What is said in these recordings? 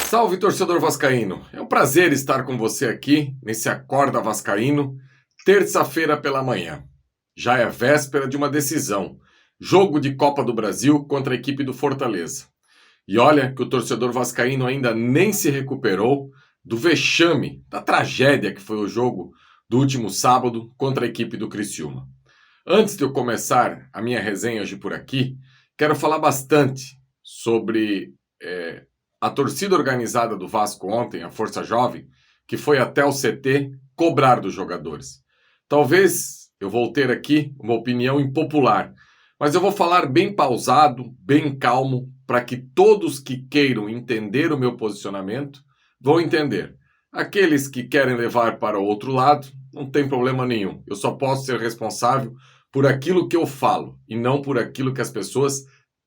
Salve, torcedor vascaíno! É um prazer estar com você aqui nesse Acorda Vascaíno, terça-feira pela manhã. Já é véspera de uma decisão, jogo de Copa do Brasil contra a equipe do Fortaleza. E olha que o torcedor vascaíno ainda nem se recuperou do vexame, da tragédia que foi o jogo do último sábado contra a equipe do Criciúma. Antes de eu começar a minha resenha hoje por aqui, quero falar bastante sobre a torcida organizada do Vasco ontem, a Força Jovem, que foi até o CT cobrar dos jogadores. Talvez eu vou ter aqui uma opinião impopular, mas eu vou falar bem pausado, bem calmo, para que todos que queiram entender o meu posicionamento vão entender. Aqueles que querem levar para o outro lado, não tem problema nenhum. Eu só posso ser responsável por aquilo que eu falo e não por aquilo que as pessoas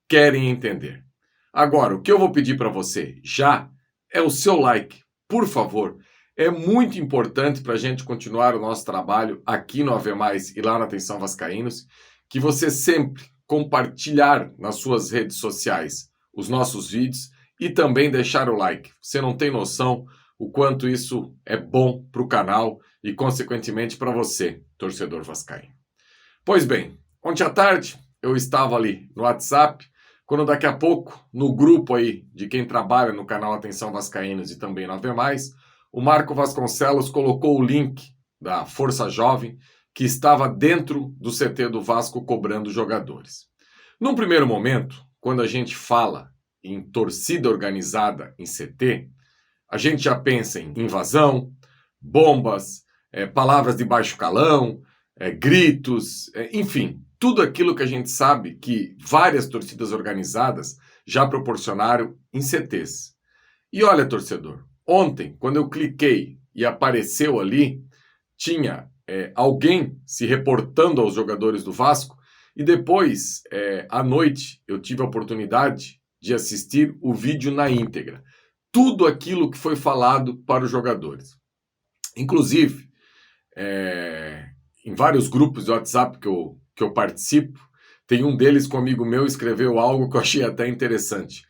querem entender. Agora, o que eu vou pedir para você já é o seu like, por favor. É muito importante para a gente continuar o nosso trabalho aqui no AV+, e lá na Atenção Vascaínos, que você sempre compartilhar nas suas redes sociais os nossos vídeos e também deixar o like. Você não tem noção o quanto isso é bom para o canal e, consequentemente, para você, torcedor vascaíno. Pois bem, ontem à tarde eu estava ali no WhatsApp, quando daqui a pouco, no grupo aí de quem trabalha no canal Atenção Vascaínos e também no AV+, o Marco Vasconcelos colocou o link da Força Jovem que estava dentro do CT do Vasco cobrando jogadores. Num primeiro momento, quando a gente fala em torcida organizada em CT, a gente já pensa em invasão, bombas, palavras de baixo calão, gritos, enfim, tudo aquilo que a gente sabe que várias torcidas organizadas já proporcionaram em CTs. E olha, torcedor, ontem, quando eu cliquei e apareceu ali, tinha alguém se reportando aos jogadores do Vasco e depois, à noite, eu tive a oportunidade de assistir o vídeo na íntegra. Tudo aquilo que foi falado para os jogadores. Inclusive, em vários grupos de WhatsApp que eu participo, tem um deles com um amigo meu escreveu algo que eu achei até interessante.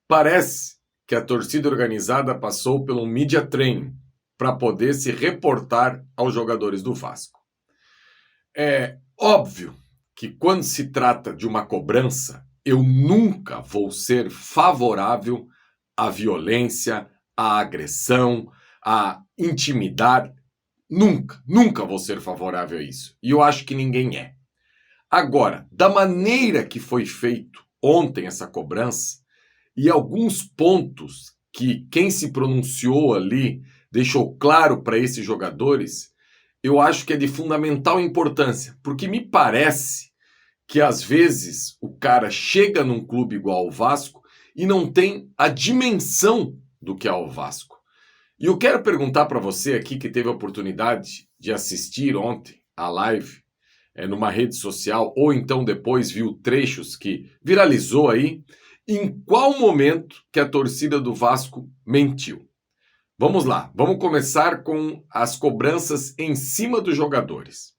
Parece que a torcida organizada passou pelo media training para poder se reportar aos jogadores do Vasco. É óbvio que quando se trata de uma cobrança, eu nunca vou ser favorável à violência, à agressão, à intimidade. Nunca vou ser favorável a isso. E eu acho que ninguém é. Agora, da maneira que foi feito ontem essa cobrança, e alguns pontos que quem se pronunciou ali deixou claro para esses jogadores, eu acho que é de fundamental importância, porque me parece que às vezes o cara chega num clube igual ao Vasco e não tem a dimensão do que é o Vasco. E eu quero perguntar para você aqui que teve a oportunidade de assistir ontem a live numa rede social, ou então depois viu trechos que viralizou aí, em qual momento que a torcida do Vasco mentiu? Vamos lá, vamos começar com as cobranças em cima dos jogadores.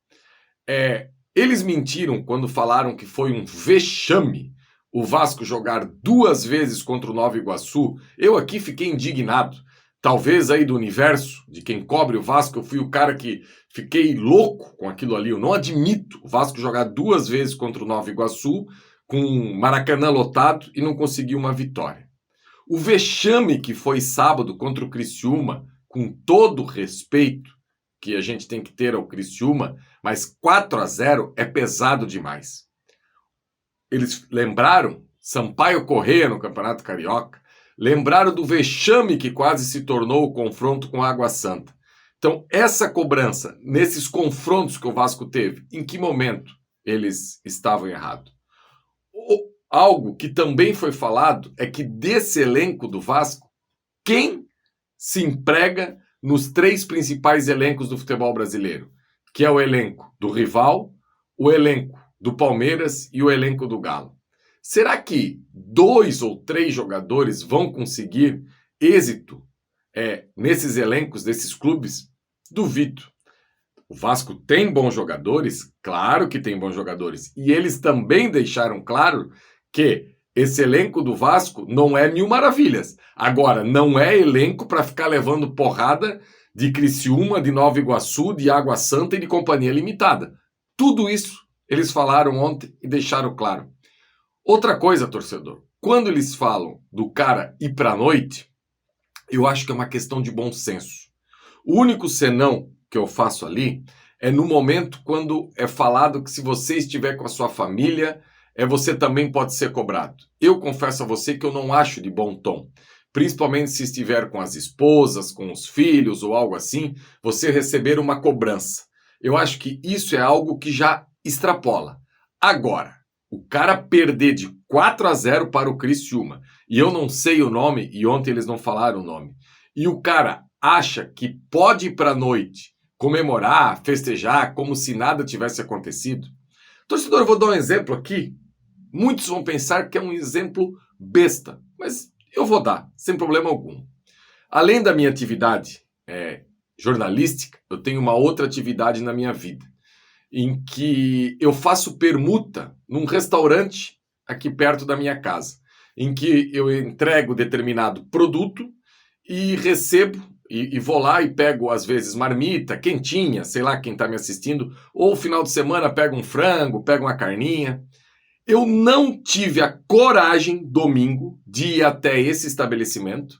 Eles mentiram quando falaram que foi um vexame o Vasco jogar 2 vezes contra o Nova Iguaçu. Eu aqui fiquei indignado. Talvez aí do universo, de quem cobre o Vasco, eu fui o cara que fiquei louco com aquilo ali. Eu não admito o Vasco jogar 2 vezes contra o Nova Iguaçu, com Maracanã lotado e não conseguir uma vitória. O vexame que foi sábado contra o Criciúma, com todo o respeito que a gente tem que ter ao Criciúma, mas 4-0 é pesado demais. Eles lembraram Sampaio Corrêa no Campeonato Carioca, lembraram do vexame que quase se tornou o confronto com a Água Santa. Então, essa cobrança, nesses confrontos que o Vasco teve, em que momento eles estavam errados? Algo que também foi falado é que desse elenco do Vasco, quem se emprega nos 3 principais elencos do futebol brasileiro, que é o elenco do rival, o elenco do Palmeiras e o elenco do Galo. Será que 2 ou 3 jogadores vão conseguir êxito nesses elencos desses clubes? Duvido. O Vasco tem bons jogadores? Claro que tem bons jogadores. E eles também deixaram claro que esse elenco do Vasco não é mil maravilhas. Agora, não é elenco para ficar levando porrada de Criciúma, de Nova Iguaçu, de Água Santa e de Companhia Limitada. Tudo isso eles falaram ontem e deixaram claro. Outra coisa, torcedor, quando eles falam do cara ir para a noite, eu acho que é uma questão de bom senso. O único senão que eu faço ali é no momento quando é falado que se você estiver com a sua família, você também pode ser cobrado. Eu confesso a você que eu não acho de bom tom. Principalmente se estiver com as esposas, com os filhos ou algo assim, você receber uma cobrança. Eu acho que isso é algo que já extrapola. Agora, o cara perder de 4-0 para o Criciúma, e eu não sei o nome, e ontem eles não falaram o nome, e o cara acha que pode ir para a noite comemorar, festejar, como se nada tivesse acontecido. Torcedor, eu vou dar um exemplo aqui. Muitos vão pensar que é um exemplo besta, mas eu vou dar, sem problema algum. Além da minha atividade jornalística, eu tenho uma outra atividade na minha vida, em que eu faço permuta num restaurante aqui perto da minha casa, em que eu entrego determinado produto e recebo, e vou lá e pego, às vezes, marmita, quentinha, sei lá quem está me assistindo, ou final de semana pego um frango, pego uma carninha. Eu não tive a coragem, domingo, de ir até esse estabelecimento,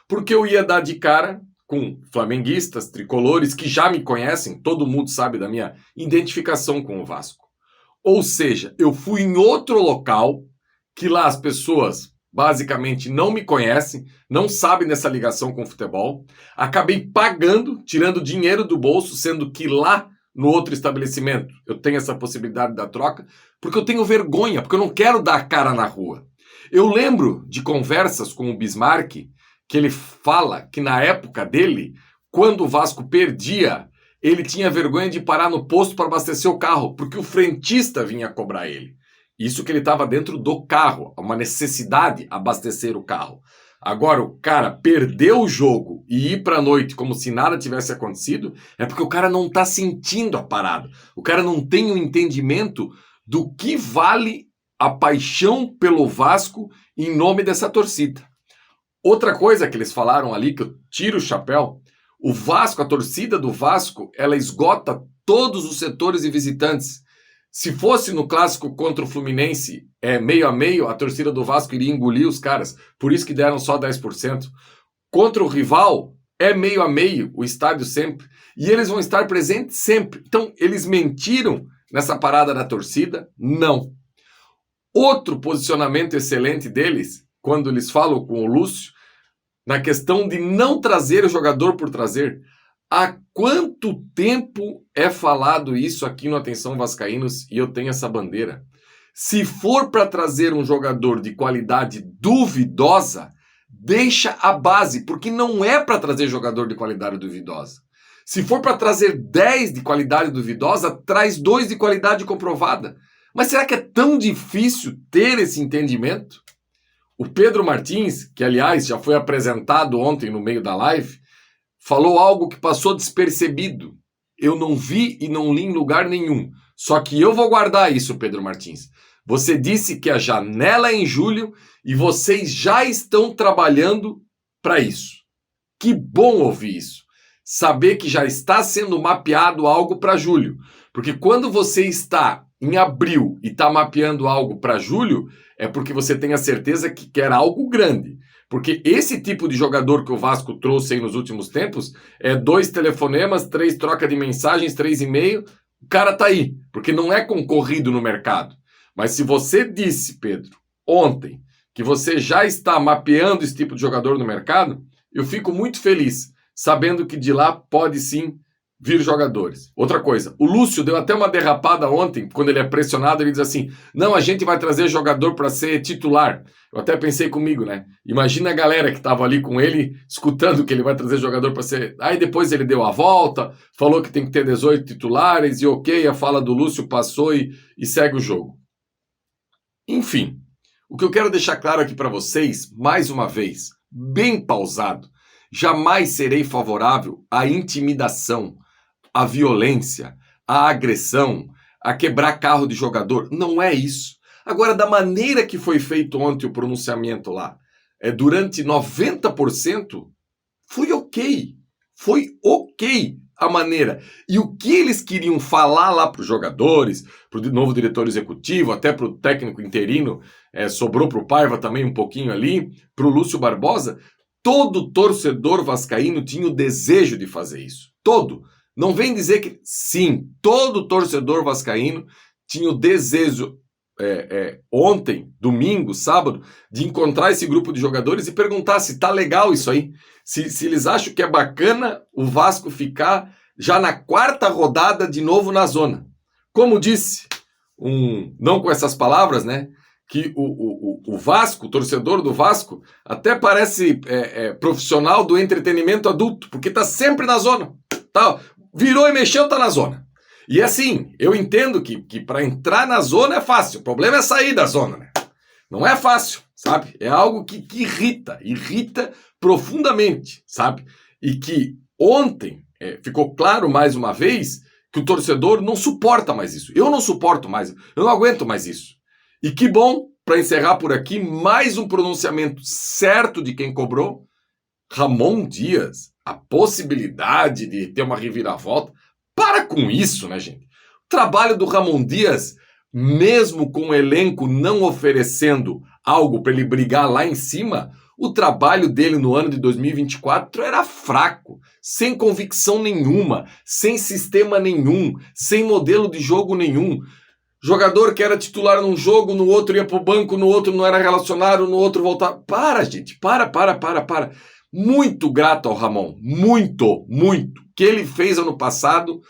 porque eu ia dar de cara com flamenguistas, tricolores, que já me conhecem, todo mundo sabe da minha identificação com o Vasco. Ou seja, eu fui em outro local, que lá as pessoas basicamente não me conhecem, não sabem dessa ligação com o futebol, acabei pagando, tirando dinheiro do bolso, sendo que lá no outro estabelecimento eu tenho essa possibilidade da troca, porque eu tenho vergonha, porque eu não quero dar a cara na rua. Eu lembro de conversas com o Bismarck, que ele fala que na época dele, quando o Vasco perdia, ele tinha vergonha de parar no posto para abastecer o carro, porque o frentista vinha cobrar ele. Isso que ele estava dentro do carro, uma necessidade abastecer o carro. Agora, o cara perdeu o jogo e ir para a noite como se nada tivesse acontecido, é porque o cara não está sentindo a parada. O cara não tem um entendimento do que vale a paixão pelo Vasco em nome dessa torcida. Outra coisa que eles falaram ali, que eu tiro o chapéu, o Vasco, a torcida do Vasco, ela esgota todos os setores e visitantes. Se fosse no clássico contra o Fluminense, meio a meio, a torcida do Vasco iria engolir os caras. Por isso que deram só 10%. Contra o rival, meio a meio, o estádio sempre. E eles vão estar presentes sempre. Então, eles mentiram nessa parada da torcida? Não. Outro posicionamento excelente deles, quando eles falam com o Lúcio, na questão de não trazer o jogador por trazer. Há quanto tempo é falado isso aqui no Atenção Vascaínos e eu tenho essa bandeira? Se for para trazer um jogador de qualidade duvidosa, deixa a base, porque não é para trazer jogador de qualidade duvidosa. Se for para trazer 10 de qualidade duvidosa, traz 2 de qualidade comprovada. Mas será que é tão difícil ter esse entendimento? O Pedro Martins, que aliás já foi apresentado ontem no meio da live, falou algo que passou despercebido. Eu não vi e não li em lugar nenhum. Só que eu vou guardar isso, Pedro Martins. Você disse que a janela é em julho e vocês já estão trabalhando para isso. Que bom ouvir isso. Saber que já está sendo mapeado algo para julho. Porque quando você está em abril e está mapeando algo para julho, é porque você tem a certeza que quer algo grande. Porque esse tipo de jogador que o Vasco trouxe aí nos últimos tempos 2 telefonemas, 3 trocas de mensagens, 3 e-mail, o cara tá aí, porque não é concorrido no mercado. Mas se você disse, Pedro, ontem, que você já está mapeando esse tipo de jogador no mercado, eu fico muito feliz, sabendo que de lá pode sim vir jogadores. Outra coisa, o Lúcio deu até uma derrapada ontem, quando ele é pressionado, ele diz assim, não, a gente vai trazer jogador para ser titular. Eu até pensei comigo, né? Imagina a galera que estava ali com ele, escutando que ele vai trazer jogador para ser... Aí depois ele deu a volta, falou que tem que ter 18 titulares, e ok, a fala do Lúcio passou e segue o jogo. Enfim, o que eu quero deixar claro aqui para vocês, mais uma vez, bem pausado, jamais serei favorável à intimidação, a violência, a agressão, a quebrar carro de jogador. Não é isso. Agora, da maneira que foi feito ontem o pronunciamento lá, durante 90%, foi ok. Foi ok a maneira. E o que eles queriam falar lá para os jogadores, para o novo diretor executivo, até para o técnico interino, sobrou para o Paiva também um pouquinho ali, para o Lúcio Barbosa, todo torcedor vascaíno tinha o desejo de fazer isso. Todo. Não vem dizer que... Sim, todo torcedor vascaíno tinha o desejo... ontem, domingo, sábado, de encontrar esse grupo de jogadores e perguntar se tá legal isso aí, se eles acham que é bacana o Vasco ficar já na 4ª rodada de novo na zona. Como disse, não com essas palavras, né, que o Vasco, o torcedor do Vasco, até parece profissional do entretenimento adulto, porque tá sempre na zona. Tá, virou e mexeu, tá na zona. E assim, eu entendo que para entrar na zona é fácil, o problema é sair da zona, né? Não é fácil, sabe? É algo que irrita profundamente, sabe? E que ontem ficou claro mais uma vez que o torcedor não suporta mais isso. Eu não suporto mais, eu não aguento mais isso. E que bom, para encerrar por aqui, mais um pronunciamento certo de quem cobrou, Ramon Dias, a possibilidade de ter uma reviravolta. Para com isso, né, gente? O trabalho do Ramon Dias, mesmo com o elenco não oferecendo algo para ele brigar lá em cima, o trabalho dele no ano de 2024 era fraco, sem convicção nenhuma, sem sistema nenhum, sem modelo de jogo nenhum. Jogador que era titular num jogo, no outro ia pro banco, no outro não era relacionado, no outro voltava. Para, gente, para. Muito grato ao Ramon, muito. O que ele fez ano passado,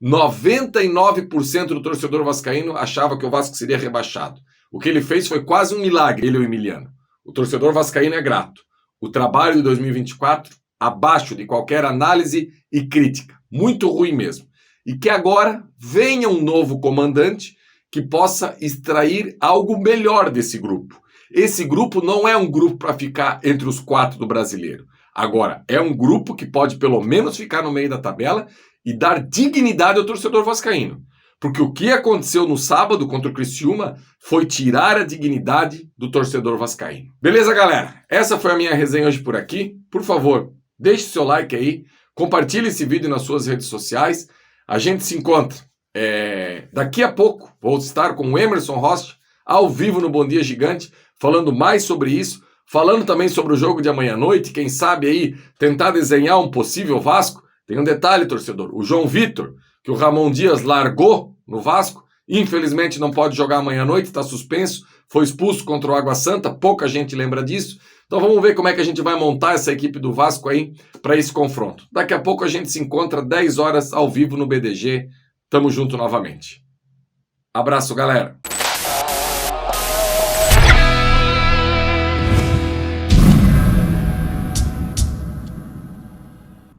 99% do torcedor vascaíno achava que o Vasco seria rebaixado. O que ele fez foi quase um milagre, ele e o Emiliano. O torcedor vascaíno é grato. O trabalho de 2024, abaixo de qualquer análise e crítica. Muito ruim mesmo. E que agora venha um novo comandante que possa extrair algo melhor desse grupo. Esse grupo não é um grupo para ficar entre os 4 do Brasileiro. Agora, é um grupo que pode pelo menos ficar no meio da tabela e dar dignidade ao torcedor vascaíno. Porque o que aconteceu no sábado contra o Criciúma foi tirar a dignidade do torcedor vascaíno. Beleza, galera? Essa foi a minha resenha hoje por aqui. Por favor, deixe seu like aí, compartilhe esse vídeo nas suas redes sociais. A gente se encontra daqui a pouco. Vou estar com o Emerson Rocha ao vivo no Bom Dia Gigante, falando mais sobre isso. Falando também sobre o jogo de amanhã à noite, quem sabe aí tentar desenhar um possível Vasco. Tem um detalhe, torcedor, o João Vitor, que o Ramon Dias largou no Vasco, infelizmente não pode jogar amanhã à noite, está suspenso, foi expulso contra o Água Santa, pouca gente lembra disso. Então vamos ver como é que a gente vai montar essa equipe do Vasco aí para esse confronto. Daqui a pouco a gente se encontra 10 horas ao vivo no BDG. Tamo junto novamente. Abraço, galera.